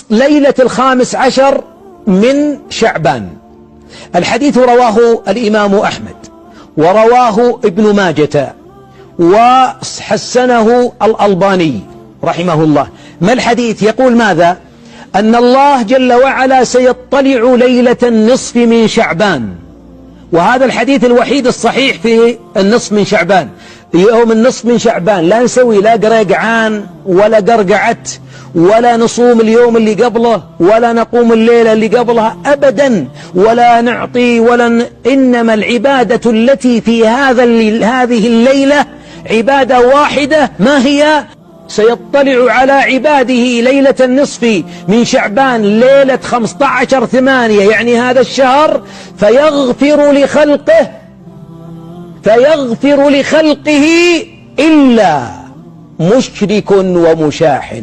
ليلة 15 من شعبان. الحديث رواه الإمام أحمد ورواه ابن ماجة وحسنه الألباني رحمه الله. ما الحديث؟ يقول ماذا؟ أن الله جل وعلا سيطلع ليلة النصف من شعبان، وهذا الحديث الوحيد الصحيح في النصف من شعبان. يوم النصف من شعبان لا نسوي لا قرقعان ولا قرقعت ولا نصوم اليوم اللي قبله ولا نقوم الليلة اللي قبلها أبدا، ولا نعطي إنما العبادة التي في هذه الليلة عبادة واحدة. ما هي؟ سيطلع على عباده ليلة النصف من شعبان ليلة 15/8 يعني هذا الشهر، فيغفر لخلقه إلا مشرك ومشاح.